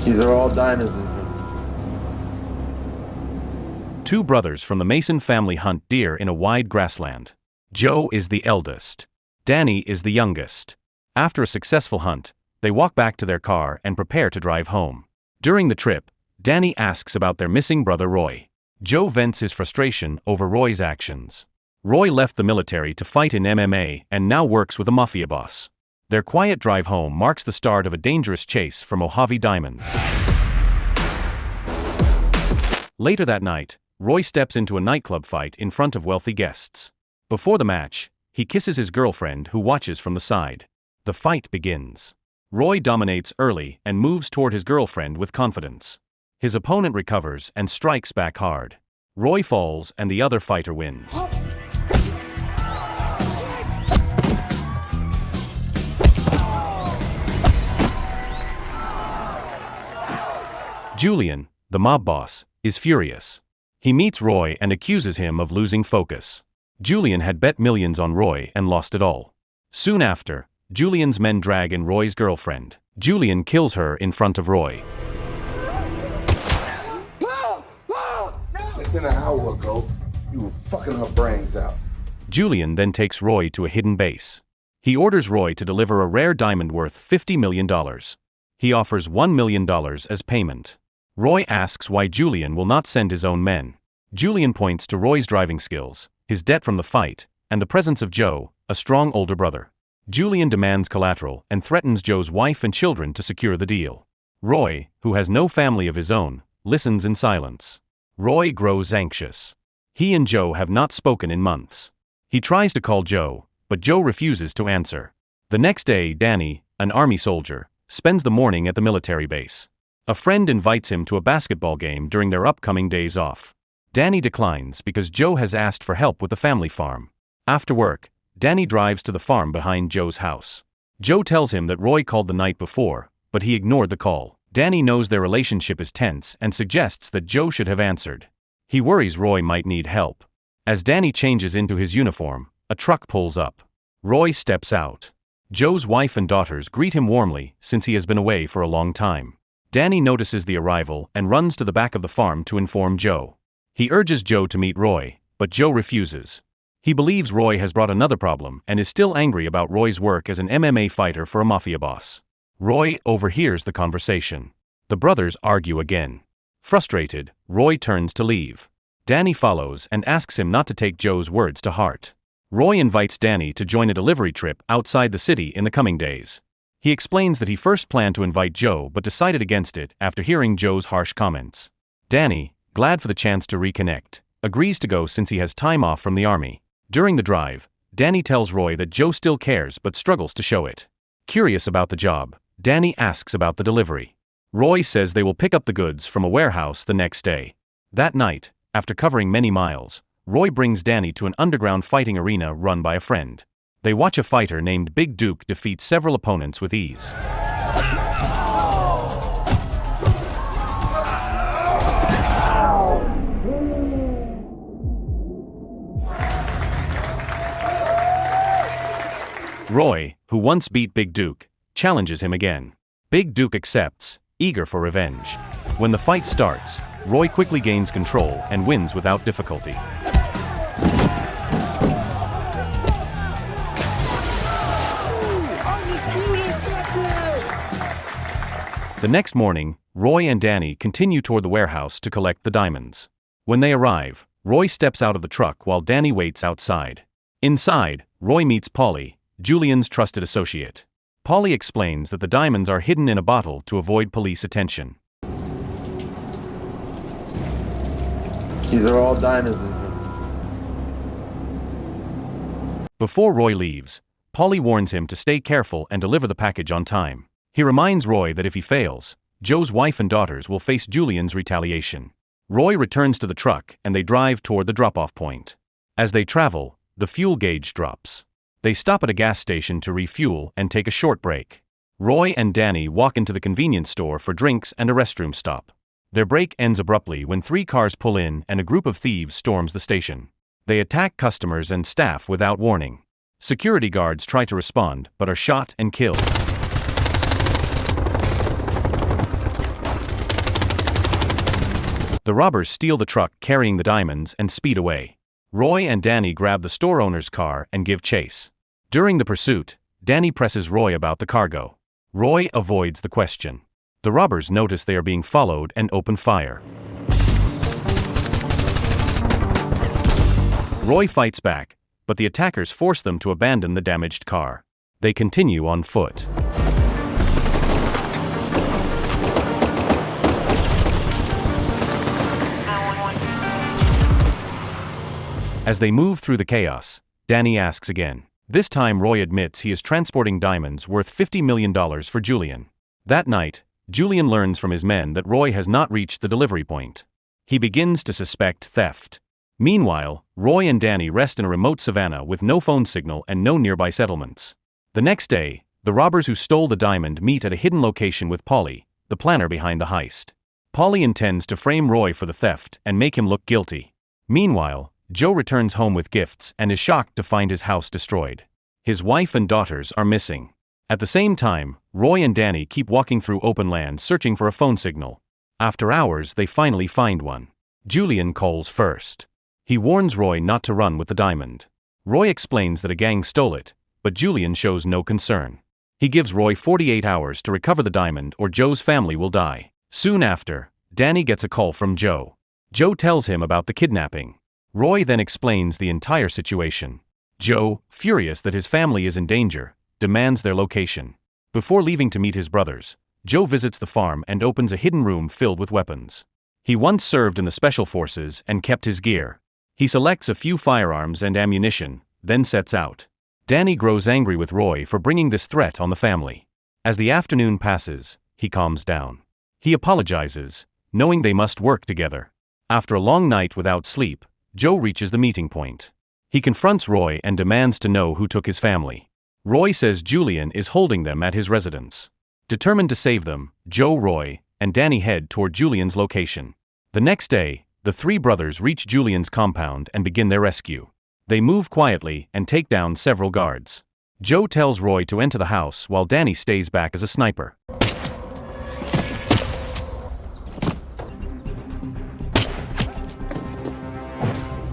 These are all diamonds in here. Two brothers from the Mason family hunt deer in a wide grassland. Joe is the eldest. Danny is the youngest. After a successful hunt, they walk back to their car and prepare to drive home. During the trip, Danny asks about their missing brother Roy. Joe vents his frustration over Roy's actions. Roy left the military to fight in MMA and now works with a Mafia boss. Their quiet drive home marks the start of a dangerous chase for Mojave diamonds. Later that night, Roy steps into a nightclub fight in front of wealthy guests. Before the match, he kisses his girlfriend who watches from the side. The fight begins. Roy dominates early and moves toward his girlfriend with confidence. His opponent recovers and strikes back hard. Roy falls and the other fighter wins. Julian, the mob boss, is furious. He meets Roy and accuses him of losing focus. Julian had bet millions on Roy and lost it all. Soon after, Julian's men drag in Roy's girlfriend. Julian kills her in front of Roy. Less than an hour ago, you were fucking her brains out. Julian then takes Roy to a hidden base. He orders Roy to deliver a rare diamond worth $50 million. He offers $1 million as payment. Roy asks why Julian will not send his own men. Julian points to Roy's driving skills, his debt from the fight, and the presence of Joe, a strong older brother. Julian demands collateral and threatens Joe's wife and children to secure the deal. Roy, who has no family of his own, listens in silence. Roy grows anxious. He and Joe have not spoken in months. He tries to call Joe, but Joe refuses to answer. The next day, Danny, an army soldier, spends the morning at the military base. A friend invites him to a basketball game during their upcoming days off. Danny declines because Joe has asked for help with the family farm. After work, Danny drives to the farm behind Joe's house. Joe tells him that Roy called the night before, but he ignored the call. Danny knows their relationship is tense and suggests that Joe should have answered. He worries Roy might need help. As Danny changes into his uniform, a truck pulls up. Roy steps out. Joe's wife and daughters greet him warmly since he has been away for a long time. Danny notices the arrival and runs to the back of the farm to inform Joe. He urges Joe to meet Roy, but Joe refuses. He believes Roy has brought another problem and is still angry about Roy's work as an MMA fighter for a Mafia boss. Roy overhears the conversation. The brothers argue again. Frustrated, Roy turns to leave. Danny follows and asks him not to take Joe's words to heart. Roy invites Danny to join a delivery trip outside the city in the coming days. He explains that he first planned to invite Joe but decided against it after hearing Joe's harsh comments. Danny, glad for the chance to reconnect, agrees to go since he has time off from the army. During the drive, Danny tells Roy that Joe still cares but struggles to show it. Curious about the job, Danny asks about the delivery. Roy says they will pick up the goods from a warehouse the next day. That night, after covering many miles, Roy brings Danny to an underground fighting arena run by a friend. They watch a fighter named Big Duke defeat several opponents with ease. Roy, who once beat Big Duke, challenges him again. Big Duke accepts, eager for revenge. When the fight starts, Roy quickly gains control and wins without difficulty. The next morning, Roy and Danny continue toward the warehouse to collect the diamonds. When they arrive, Roy steps out of the truck while Danny waits outside. Inside, Roy meets Polly, Julian's trusted associate. Polly explains that the diamonds are hidden in a bottle to avoid police attention. These are all diamonds in here. Before Roy leaves, Polly warns him to stay careful and deliver the package on time. He reminds Roy that if he fails, Joe's wife and daughters will face Julian's retaliation. Roy returns to the truck and they drive toward the drop-off point. As they travel, the fuel gauge drops. They stop at a gas station to refuel and take a short break. Roy and Danny walk into the convenience store for drinks and a restroom stop. Their break ends abruptly when 3 cars pull in and a group of thieves storms the station. They attack customers and staff without warning. Security guards try to respond but are shot and killed. The robbers steal the truck carrying the diamonds and speed away. Roy and Danny grab the store owner's car and give chase. During the pursuit, Danny presses Roy about the cargo. Roy avoids the question. The robbers notice they are being followed and open fire. Roy fights back, but the attackers force them to abandon the damaged car. They continue on foot. As they move through the chaos, Danny asks again. This time Roy admits he is transporting diamonds worth $50 million for Julian. That night, Julian learns from his men that Roy has not reached the delivery point. He begins to suspect theft. Meanwhile, Roy and Danny rest in a remote savannah with no phone signal and no nearby settlements. The next day, the robbers who stole the diamond meet at a hidden location with Polly, the planner behind the heist. Polly intends to frame Roy for the theft and make him look guilty. Meanwhile, Joe returns home with gifts and is shocked to find his house destroyed. His wife and daughters are missing. At the same time, Roy and Danny keep walking through open land searching for a phone signal. After hours, they finally find one. Julian calls first. He warns Roy not to run with the diamond. Roy explains that a gang stole it, but Julian shows no concern. He gives Roy 48 hours to recover the diamond or Joe's family will die. Soon after, Danny gets a call from Joe. Joe tells him about the kidnapping. Roy then explains the entire situation. Joe, furious that his family is in danger, demands their location. Before leaving to meet his brothers, Joe visits the farm and opens a hidden room filled with weapons. He once served in the special forces and kept his gear. He selects a few firearms and ammunition, then sets out. Danny grows angry with Roy for bringing this threat on the family. As the afternoon passes, he calms down. He apologizes, knowing they must work together. After a long night without sleep, Joe reaches the meeting point. He confronts Roy and demands to know who took his family. Roy says Julian is holding them at his residence. Determined to save them, Joe, Roy, and Danny head toward Julian's location. The next day, the three brothers reach Julian's compound and begin their rescue. They move quietly and take down several guards. Joe tells Roy to enter the house while Danny stays back as a sniper.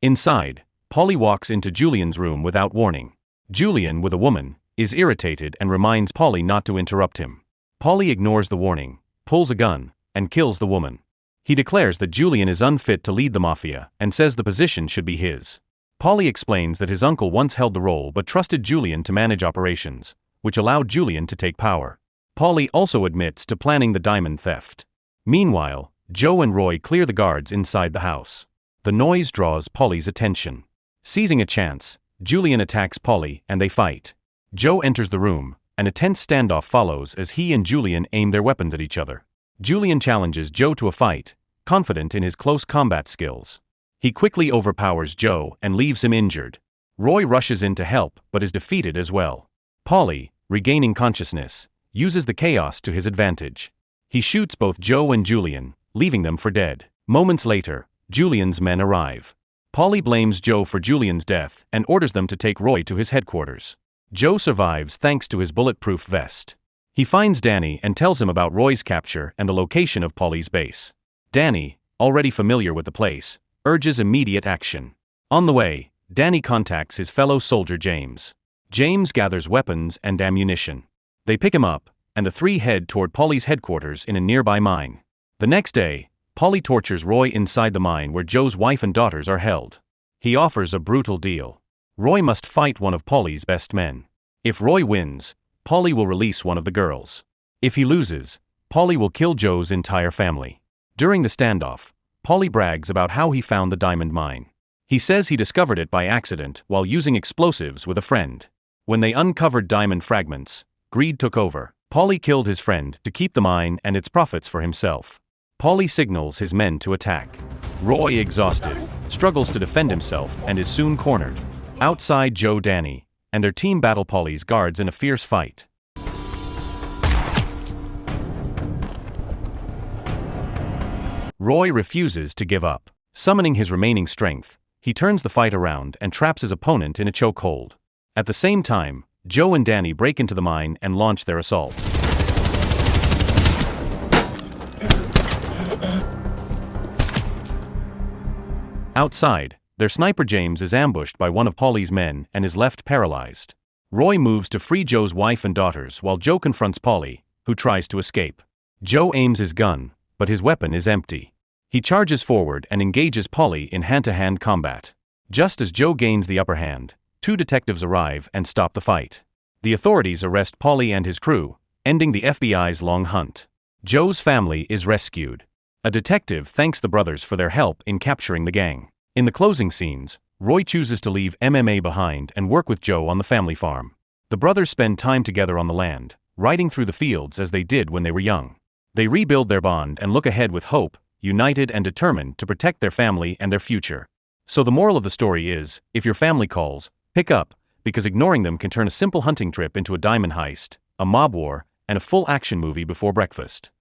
Inside, Polly walks into Julian's room without warning. Julian, with a woman, is irritated and reminds Polly not to interrupt him. Polly ignores the warning, pulls a gun, and kills the woman. He declares that Julian is unfit to lead the Mafia and says the position should be his. Polly explains that his uncle once held the role but trusted Julian to manage operations, which allowed Julian to take power. Polly also admits to planning the diamond theft. Meanwhile, Joe and Roy clear the guards inside the house. The noise draws Polly's attention. Seizing a chance, Julian attacks Polly and they fight. Joe enters the room, and a tense standoff follows as he and Julian aim their weapons at each other. Julian challenges Joe to a fight, confident in his close combat skills. He quickly overpowers Joe and leaves him injured. Roy rushes in to help but is defeated as well. Polly, regaining consciousness, uses the chaos to his advantage. He shoots both Joe and Julian, leaving them for dead. Moments later, Julian's men arrive. Polly blames Joe for Julian's death and orders them to take Roy to his headquarters. Joe survives thanks to his bulletproof vest. He finds Danny and tells him about Roy's capture and the location of Polly's base. Danny, already familiar with the place, urges immediate action. On the way, Danny contacts his fellow soldier James. James gathers weapons and ammunition. They pick him up, and the three head toward Polly's headquarters in a nearby mine. The next day, Polly tortures Roy inside the mine where Joe's wife and daughters are held. He offers a brutal deal. Roy must fight one of Polly's best men. If Roy wins, Polly will release one of the girls. If he loses, Polly will kill Joe's entire family. During the standoff, Polly brags about how he found the diamond mine. He says he discovered it by accident while using explosives with a friend. When they uncovered diamond fragments, greed took over. Polly killed his friend to keep the mine and its profits for himself. Polly signals his men to attack. Roy, exhausted, struggles to defend himself and is soon cornered. Outside, Joe, Danny, and their team battle Polly's guards in a fierce fight. Roy refuses to give up. Summoning his remaining strength, he turns the fight around and traps his opponent in a chokehold. At the same time, Joe and Danny break into the mine and launch their assault. Outside, their sniper James is ambushed by one of Paulie's men and is left paralyzed. Roy moves to free Joe's wife and daughters while Joe confronts Paulie, who tries to escape. Joe aims his gun, but his weapon is empty. He charges forward and engages Paulie in hand-to-hand combat. Just as Joe gains the upper hand, 2 detectives arrive and stop the fight. The authorities arrest Paulie and his crew, ending the FBI's long hunt. Joe's family is rescued. A detective thanks the brothers for their help in capturing the gang. In the closing scenes, Roy chooses to leave MMA behind and work with Joe on the family farm. The brothers spend time together on the land, riding through the fields as they did when they were young. They rebuild their bond and look ahead with hope, united and determined to protect their family and their future. So the moral of the story is, if your family calls, pick up, because ignoring them can turn a simple hunting trip into a diamond heist, a mob war, and a full action movie before breakfast.